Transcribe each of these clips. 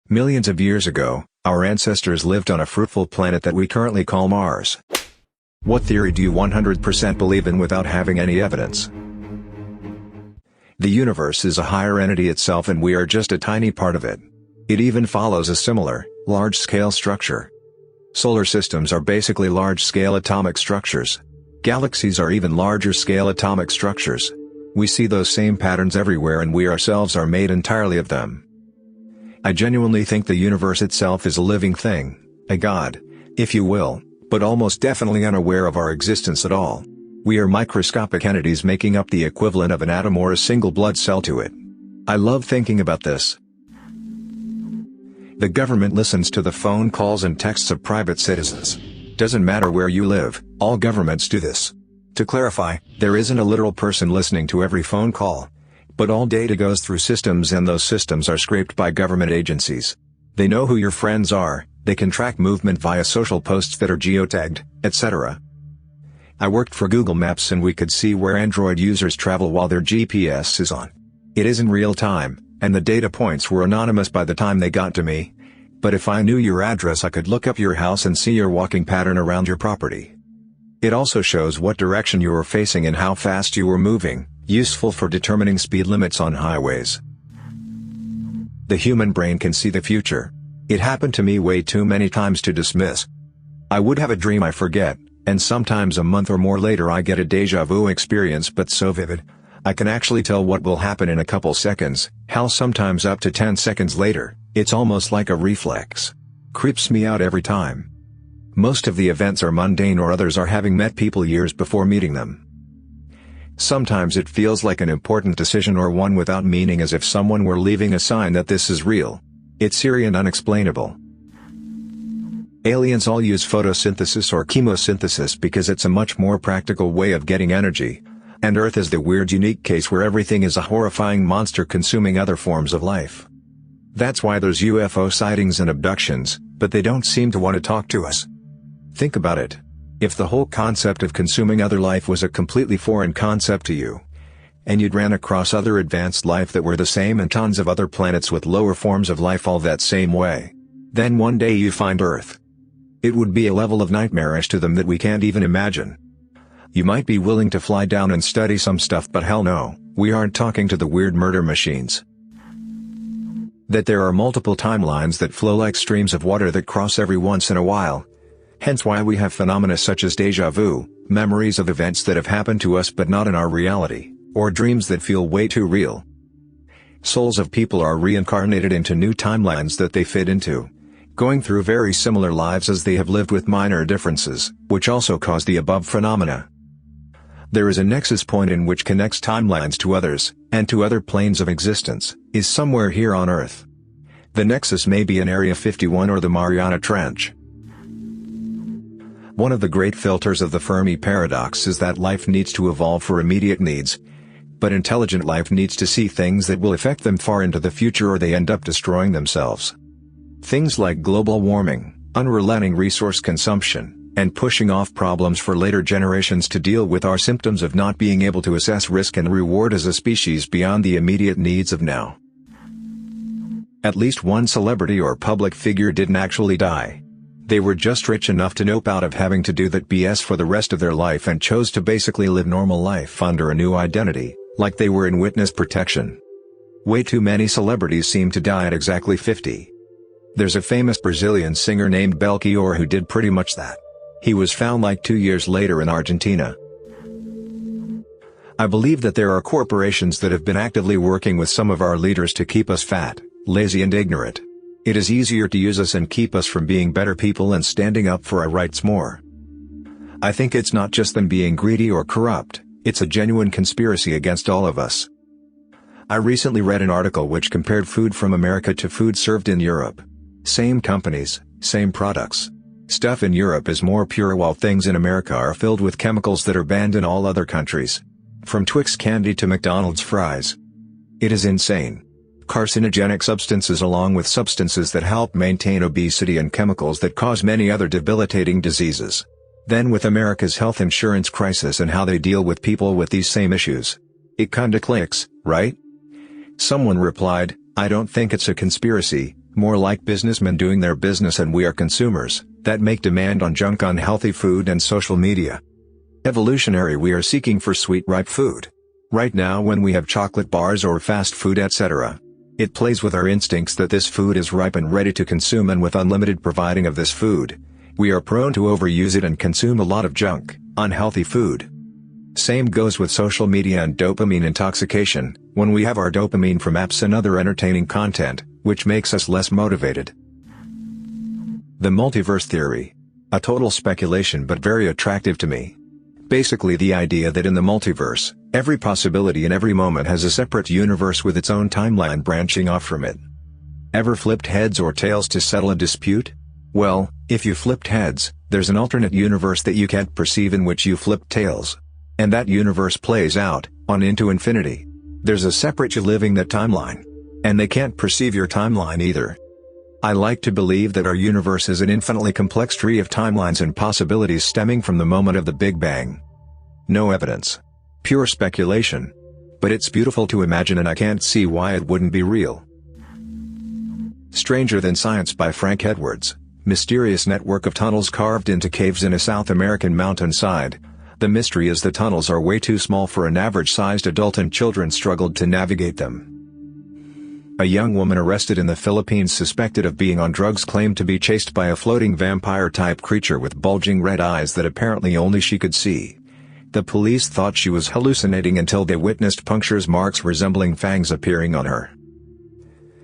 Millions of years ago, our ancestors lived on a fruitful planet that we currently call Mars. What theory do you 100% believe in without having any evidence? The universe is a higher entity itself and we are just a tiny part of it. It even follows a similar, large-scale structure. Solar systems are basically large-scale atomic structures. Galaxies are even larger-scale atomic structures. We see those same patterns everywhere and we ourselves are made entirely of them. I genuinely think the universe itself is a living thing, a god, if you will, but almost definitely unaware of our existence at all. We are microscopic entities making up the equivalent of an atom or a single blood cell to it. I love thinking about this. The government listens to the phone calls and texts of private citizens. Doesn't matter where you live, all governments do this. To clarify, there isn't a literal person listening to every phone call. But all data goes through systems and those systems are scraped by government agencies. They know who your friends are, they can track movement via social posts that are geotagged, etc. I worked for Google Maps and we could see where Android users travel while their GPS is on. It isn't real time, and the data points were anonymous by the time they got to me. But if I knew your address I could look up your house and see your walking pattern around your property. It also shows what direction you were facing and how fast you were moving, useful for determining speed limits on highways. The human brain can see the future. It happened to me way too many times to dismiss. I would have a dream I forget, and sometimes a month or more later I get a deja vu experience but so vivid, I can actually tell what will happen in a couple seconds, hell sometimes up to 10 seconds later, it's almost like a reflex. Creeps me out every time. Most of the events are mundane or others are having met people years before meeting them. Sometimes it feels like an important decision or one without meaning as if someone were leaving a sign that this is real. It's eerie and unexplainable. Aliens all use photosynthesis or chemosynthesis because it's a much more practical way of getting energy. And Earth is the weird unique case where everything is a horrifying monster consuming other forms of life. That's why there's UFO sightings and abductions, but they don't seem to want to talk to us. Think about it. If the whole concept of consuming other life was a completely foreign concept to you, and you'd ran across other advanced life that were the same and tons of other planets with lower forms of life all that same way, then one day you find Earth. It would be a level of nightmarish to them that we can't even imagine. You might be willing to fly down and study some stuff but hell no, we aren't talking to the weird murder machines. That there are multiple timelines that flow like streams of water that cross every once in a while. Hence why we have phenomena such as deja vu, memories of events that have happened to us but not in our reality, or dreams that feel way too real. Souls of people are reincarnated into new timelines that they fit into, going through very similar lives as they have lived with minor differences, which also cause the above phenomena. There is a nexus point in which connects timelines to others, and to other planes of existence, is somewhere here on Earth. The nexus may be in Area 51 or the Mariana Trench. One of the great filters of the Fermi paradox is that life needs to evolve for immediate needs. But intelligent life needs to see things that will affect them far into the future or they end up destroying themselves. Things like global warming, unrelenting resource consumption, and pushing off problems for later generations to deal with are symptoms of not being able to assess risk and reward as a species beyond the immediate needs of now. At least one celebrity or public figure didn't actually die. They were just rich enough to nope out of having to do that BS for the rest of their life and chose to basically live normal life under a new identity, like they were in witness protection. Way too many celebrities seem to die at exactly 50. There's a famous Brazilian singer named Belchior who did pretty much that. He was found like 2 years later in Argentina. I believe that there are corporations that have been actively working with some of our leaders to keep us fat, lazy and ignorant. It is easier to use us and keep us from being better people and standing up for our rights more. I think it's not just them being greedy or corrupt, it's a genuine conspiracy against all of us. I recently read an article which compared food from America to food served in Europe. Same companies, same products. Stuff in Europe is more pure while things in America are filled with chemicals that are banned in all other countries. From Twix candy to McDonald's fries. It is insane. Carcinogenic substances along with substances that help maintain obesity and chemicals that cause many other debilitating diseases. Then with America's health insurance crisis and how they deal with people with these same issues. It kinda clicks, right? Someone replied, I don't think it's a conspiracy, More like businessmen doing their business, and we are consumers, that make demand on junk, unhealthy food and social media. Evolutionary, we are seeking for sweet ripe food. Right now when we have chocolate bars or fast food etc., it plays with our instincts that this food is ripe and ready to consume, and with unlimited providing of this food, we are prone to overuse it and consume a lot of junk, unhealthy food. Same goes with social media and dopamine intoxication, when we have our dopamine from apps and other entertaining content, which makes us less motivated. The multiverse theory. A total speculation but very attractive to me. Basically the idea that in the multiverse, every possibility in every moment has a separate universe with its own timeline branching off from it. Ever flipped heads or tails to settle a dispute? Well, if you flipped heads, there's an alternate universe that you can't perceive in which you flipped tails. And that universe plays out, on into infinity. There's a separate you living that timeline. And they can't perceive your timeline either. I like to believe that our universe is an infinitely complex tree of timelines and possibilities stemming from the moment of the Big Bang. No evidence. Pure speculation. But it's beautiful to imagine, and I can't see why it wouldn't be real. Stranger Than Science by Frank Edwards. Mysterious network of tunnels carved into caves in a South American mountainside. The mystery is the tunnels are way too small for an average-sized adult, and children struggled to navigate them. A young woman arrested in the Philippines suspected of being on drugs claimed to be chased by a floating vampire-type creature with bulging red eyes that apparently only she could see. The police thought she was hallucinating until they witnessed punctures marks resembling fangs appearing on her.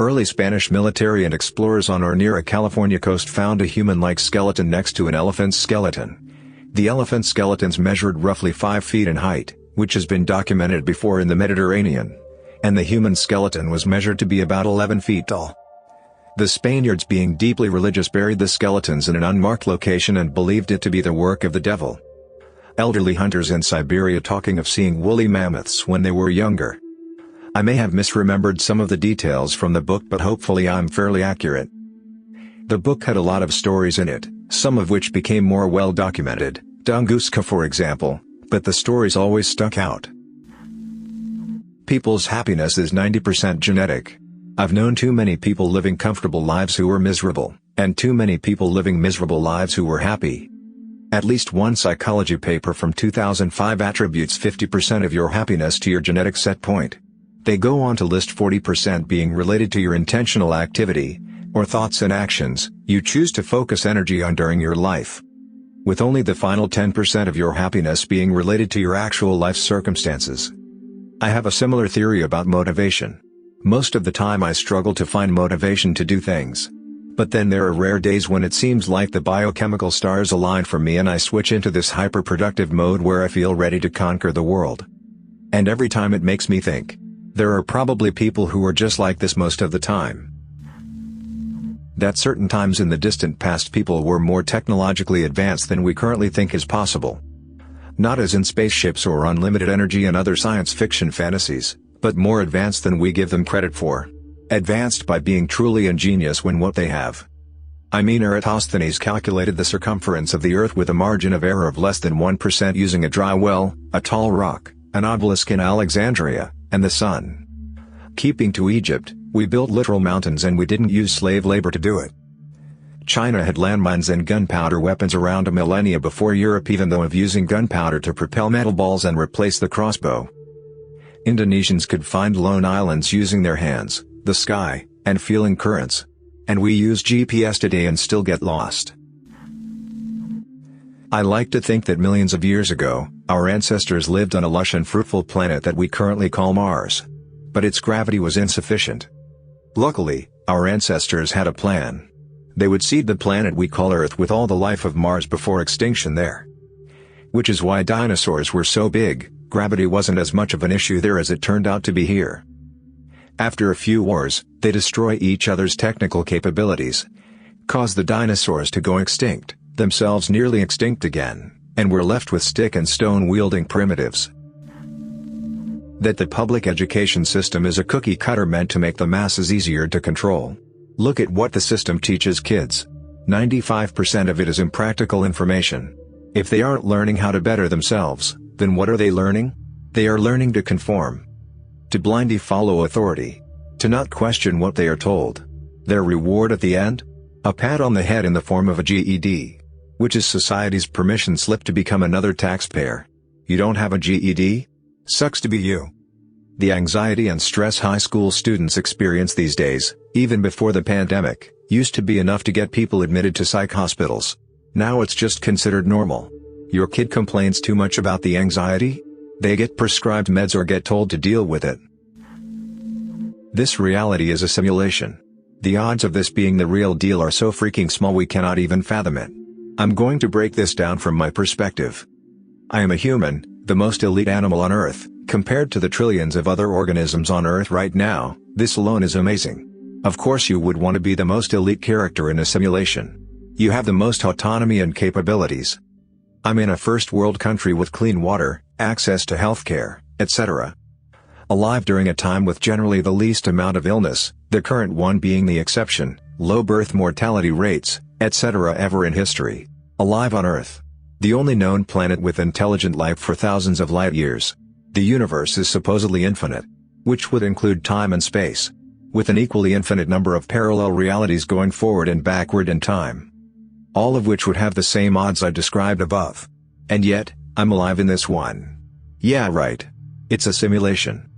Early Spanish military and explorers on or near a California coast found a human-like skeleton next to an elephant's skeleton. The elephant skeletons measured roughly 5 feet in height, which has been documented before in the Mediterranean. And the human skeleton was measured to be about 11 feet tall. The Spaniards, being deeply religious, buried the skeletons in an unmarked location and believed it to be the work of the devil. Elderly hunters in Siberia talking of seeing woolly mammoths when they were younger. I may have misremembered some of the details from the book, but hopefully I'm fairly accurate. The book had a lot of stories in it, some of which became more well documented, Tunguska for example, but the stories always stuck out. People's happiness is 90% genetic. I've known too many people living comfortable lives who were miserable, and too many people living miserable lives who were happy. At least one psychology paper from 2005 attributes 50% of your happiness to your genetic set point. They go on to list 40% being related to your intentional activity, or thoughts and actions, you choose to focus energy on during your life. With only the final 10% of your happiness being related to your actual life circumstances. I have a similar theory about motivation. Most of the time I struggle to find motivation to do things. But then there are rare days when it seems like the biochemical stars align for me and I switch into this hyper-productive mode where I feel ready to conquer the world. And every time it makes me think, there are probably people who are just like this most of the time. That certain times in the distant past people were more technologically advanced than we currently think is possible. Not as in spaceships or unlimited energy and other science fiction fantasies, but more advanced than we give them credit for. Advanced by being truly ingenious when what they have. I mean, Eratosthenes calculated the circumference of the Earth with a margin of error of less than 1% using a dry well, a tall rock, an obelisk in Alexandria, and the sun. Keeping to Egypt, we built literal mountains and we didn't use slave labor to do it. China had landmines and gunpowder weapons around a millennia before Europe even though of using gunpowder to propel metal balls and replace the crossbow. Indonesians could find lone islands using their hands, the sky, and feeling currents. And we use GPS today and still get lost. I like to think that millions of years ago, our ancestors lived on a lush and fruitful planet that we currently call Mars. But its gravity was insufficient. Luckily, our ancestors had a plan. They would seed the planet we call Earth with all the life of Mars before extinction there. Which is why dinosaurs were so big, gravity wasn't as much of an issue there as it turned out to be here. After a few wars, they destroy each other's technical capabilities, cause the dinosaurs to go extinct, themselves nearly extinct again, and we're left with stick and stone wielding primitives. That the public education system is a cookie cutter meant to make the masses easier to control. Look at what the system teaches kids. 95% of it is impractical information. If they aren't learning how to better themselves, then what are they learning? They are learning to conform. To blindly follow authority. To not question what they are told. Their reward at the end? A pat on the head in the form of a GED. Which is society's permission slip to become another taxpayer. You don't have a GED? Sucks to be you. The anxiety and stress high school students experience these days, even before the pandemic, used to be enough to get people admitted to psych hospitals. Now it's just considered normal. Your kid complains too much about the anxiety? They get prescribed meds or get told to deal with it. This reality is a simulation. The odds of this being the real deal are so freaking small we cannot even fathom it. I'm going to break this down from my perspective. I am a human, the most elite animal on Earth. Compared to the trillions of other organisms on Earth right now, this alone is amazing. Of course you would want to be the most elite character in a simulation. You have the most autonomy and capabilities. I'm in a first world country with clean water, access to healthcare, etc. Alive during a time with generally the least amount of illness, the current one being the exception, low birth mortality rates, etc. ever in history. Alive on Earth. The only known planet with intelligent life for thousands of light years. The universe is supposedly infinite, which would include time and space, with an equally infinite number of parallel realities going forward and backward in time. All of which would have the same odds I described above. And yet, I'm alive in this one. Yeah, right. It's a simulation.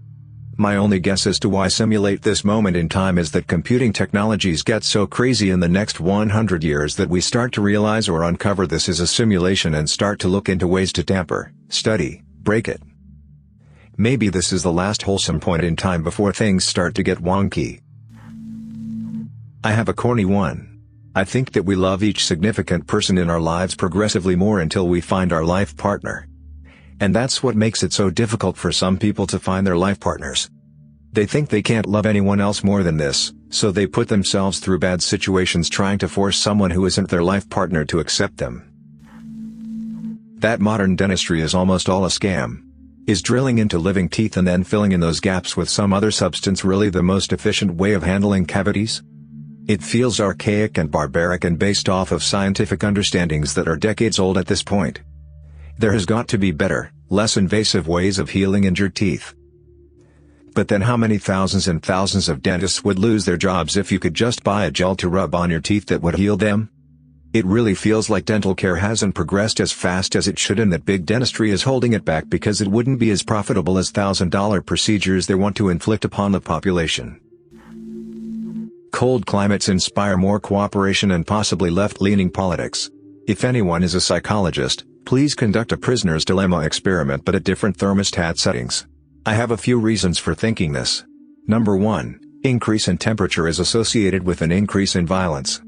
My only guess as to why simulate this moment in time is that computing technologies get so crazy in the next 100 years that we start to realize or uncover this is a simulation and start to look into ways to tamper, study, break it. Maybe this is the last wholesome point in time before things start to get wonky. I have a corny one. I think that we love each significant person in our lives progressively more until we find our life partner. And that's what makes it so difficult for some people to find their life partners. They think they can't love anyone else more than this, so they put themselves through bad situations trying to force someone who isn't their life partner to accept them. That modern dentistry is almost all a scam. Is drilling into living teeth and then filling in those gaps with some other substance really the most efficient way of handling cavities? It feels archaic and barbaric and based off of scientific understandings that are decades old at this point. There has got to be better, less invasive ways of healing injured teeth. But then how many thousands and thousands of dentists would lose their jobs if you could just buy a gel to rub on your teeth that would heal them? It really feels like dental care hasn't progressed as fast as it should and that big dentistry is holding it back because it wouldn't be as profitable as $1,000 procedures they want to inflict upon the population. Cold climates inspire more cooperation and possibly left-leaning politics. If anyone is a psychologist, please conduct a prisoner's dilemma experiment but at different thermostat settings. I have a few reasons for thinking this. Number 1, increase in temperature is associated with an increase in violence.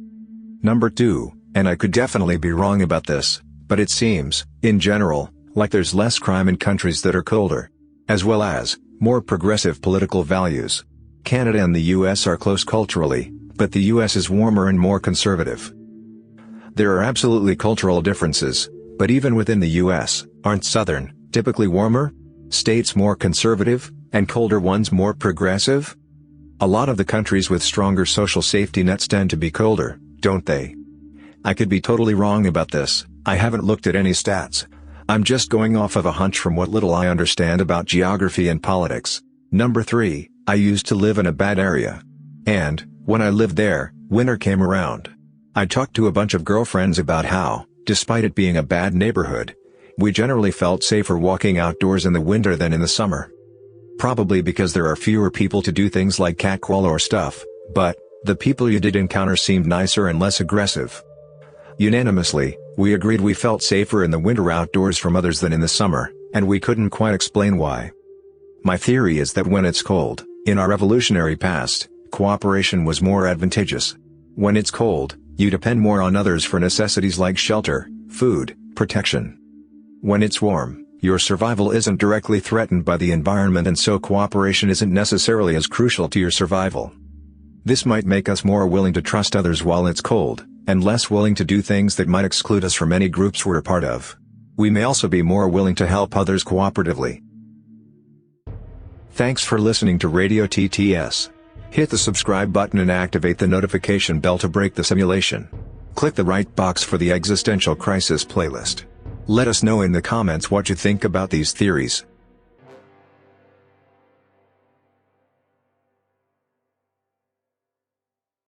Number 2, and I could definitely be wrong about this, but it seems, in general, like there's less crime in countries that are colder. As well as, more progressive political values. Canada and the US are close culturally, but the US is warmer and more conservative. There are absolutely cultural differences, but even within the US, aren't southern, typically warmer states more conservative, and colder ones more progressive? A lot of the countries with stronger social safety nets tend to be colder, don't they? I could be totally wrong about this, I haven't looked at any stats. I'm just going off of a hunch from what little I understand about geography and politics. Number 3, I used to live in a bad area. And, when I lived there, winter came around. I talked to a bunch of girlfriends about how, despite it being a bad neighborhood, we generally felt safer walking outdoors in the winter than in the summer. Probably because there are fewer people to do things like catcall or stuff, but, the people you did encounter seemed nicer and less aggressive. Unanimously, we agreed we felt safer in the winter outdoors from others than in the summer, and we couldn't quite explain why. My theory is that when it's cold, in our evolutionary past, cooperation was more advantageous. When it's cold, you depend more on others for necessities like shelter, food, protection. When it's warm, your survival isn't directly threatened by the environment and so cooperation isn't necessarily as crucial to your survival. This might make us more willing to trust others while it's cold, and less willing to do things that might exclude us from any groups we're a part of. We may also be more willing to help others cooperatively. Thanks for listening to Radio TTS. Hit the subscribe button and activate the notification bell to break the simulation. Click the right box for the Existential Crisis playlist. Let us know in the comments what you think about these theories.